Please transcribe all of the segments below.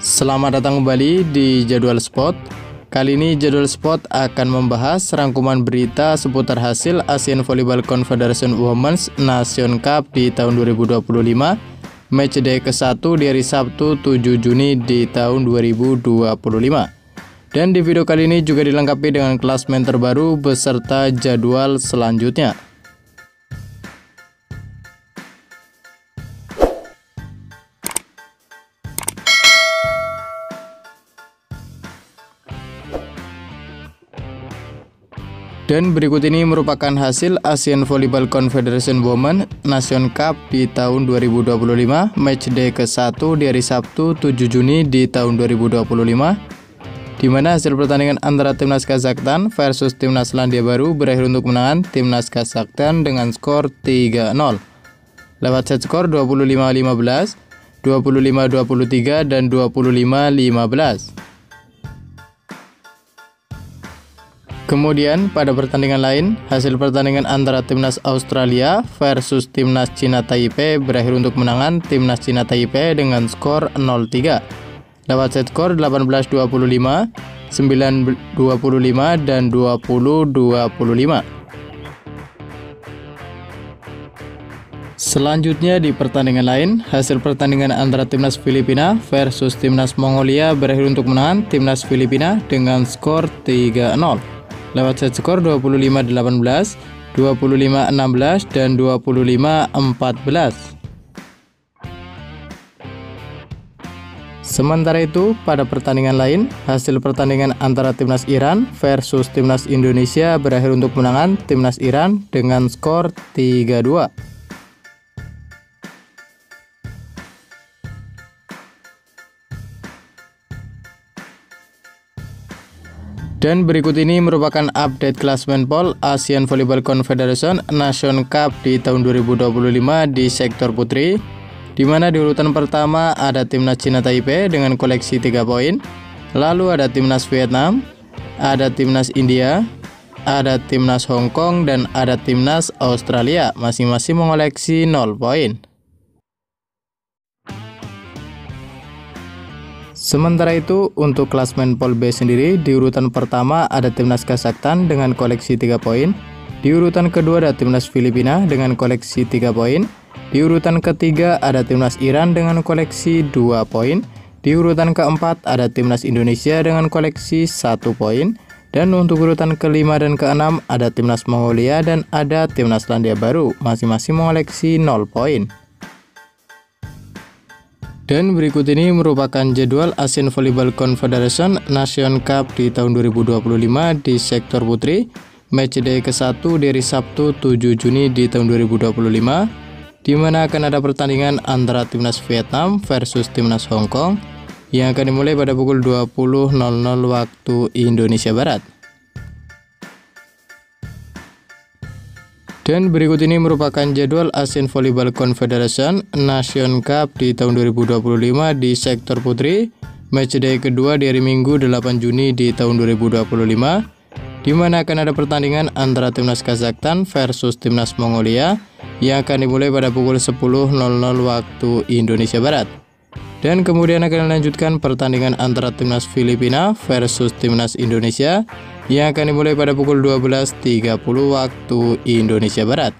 Selamat datang kembali di Jadwal Sport. Kali ini Jadwal Sport akan membahas rangkuman berita seputar hasil Asian Volleyball Confederation Women's Nation Cup di tahun 2025, matchday ke-1 di hari Sabtu 7 Juni di tahun 2025. Dan di video kali ini juga dilengkapi dengan klasemen terbaru beserta jadwal selanjutnya. Dan berikut ini merupakan hasil Asian Volleyball Confederation Women Nation Cup di tahun 2025, matchday ke-1 di hari Sabtu 7 Juni di tahun 2025, di mana hasil pertandingan antara Timnas Kazakhstan versus Timnas Selandia Baru berakhir untuk kemenangan Timnas Kazakhstan dengan skor 3-0 lewat set skor 25-15, 25-23, dan 25-15. Kemudian pada pertandingan lain, hasil pertandingan antara Timnas Australia versus Timnas Cina Taipei berakhir untuk kemenangan Timnas Cina Taipei dengan skor 0-3 lewat set skor 18-25, 9-25, dan 20-25. Selanjutnya di pertandingan lain, hasil pertandingan antara Timnas Filipina versus Timnas Mongolia berakhir untuk kemenangan Timnas Filipina dengan skor 3-0 lewat set skor 25-18, 25-16, dan 25-14. Sementara itu, pada pertandingan lain, hasil pertandingan antara Timnas Iran versus Timnas Indonesia berakhir untuk kemenangan Timnas Iran dengan skor 3-2. Dan berikut ini merupakan update klasemen POL Asian Volleyball Confederation Nation Cup di tahun 2025 di sektor putri, di mana di urutan pertama ada Timnas Cina Taipei dengan koleksi 3 poin, lalu ada Timnas Vietnam, ada Timnas India, ada Timnas Hong Kong, dan ada Timnas Australia, masing-masing mengoleksi 0 poin. Sementara itu, untuk klasemen POL B sendiri, di urutan pertama ada Timnas Kazakhstan dengan koleksi 3 poin, di urutan kedua ada Timnas Filipina dengan koleksi 3 poin, di urutan ketiga ada Timnas Iran dengan koleksi 2 poin, di urutan keempat ada Timnas Indonesia dengan koleksi 1 poin, dan untuk urutan kelima dan keenam ada Timnas Mongolia dan ada Timnas Selandia Baru, masing-masing mengoleksi 0 poin. Dan berikut ini merupakan jadwal Asian Volleyball Confederation Nation Cup di tahun 2025 di sektor putri, matchday ke-1 dari Sabtu 7 Juni di tahun 2025, di mana akan ada pertandingan antara Timnas Vietnam versus Timnas Hong Kong yang akan dimulai pada pukul 20.00 waktu Indonesia Barat. Dan berikut ini merupakan jadwal Asian Volleyball Confederation Nation Cup di tahun 2025 di sektor putri, matchday kedua di hari Minggu 8 Juni di tahun 2025, di mana akan ada pertandingan antara Timnas Kazakhstan versus Timnas Mongolia yang akan dimulai pada pukul 10.00 waktu Indonesia Barat. Dan kemudian akan dilanjutkan pertandingan antara Timnas Filipina versus Timnas Indonesia yang akan dimulai pada pukul 12.30 waktu Indonesia Barat.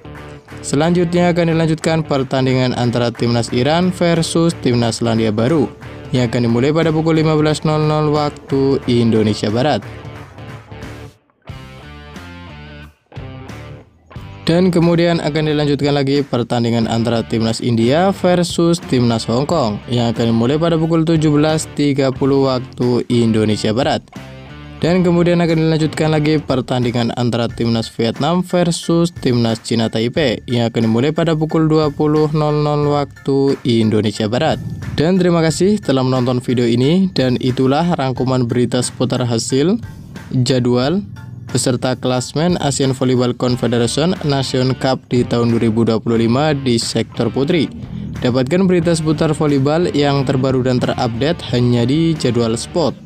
Selanjutnya akan dilanjutkan pertandingan antara Timnas Iran versus Timnas Selandia Baru yang akan dimulai pada pukul 15.00 waktu Indonesia Barat. Dan kemudian akan dilanjutkan lagi pertandingan antara Timnas India versus Timnas Hong Kong yang akan dimulai pada pukul 17.30 waktu Indonesia Barat. Dan kemudian akan dilanjutkan lagi pertandingan antara Timnas Vietnam versus Timnas Cina Taipei yang akan dimulai pada pukul 20.00 waktu Indonesia Barat. Dan terima kasih telah menonton video ini, dan itulah rangkuman berita seputar hasil, jadwal, beserta klasmen Asian Volleyball Confederation Nation Cup di tahun 2025 di sektor putri. Dapatkan berita seputar volleyball yang terbaru dan terupdate hanya di Jadwal Sport.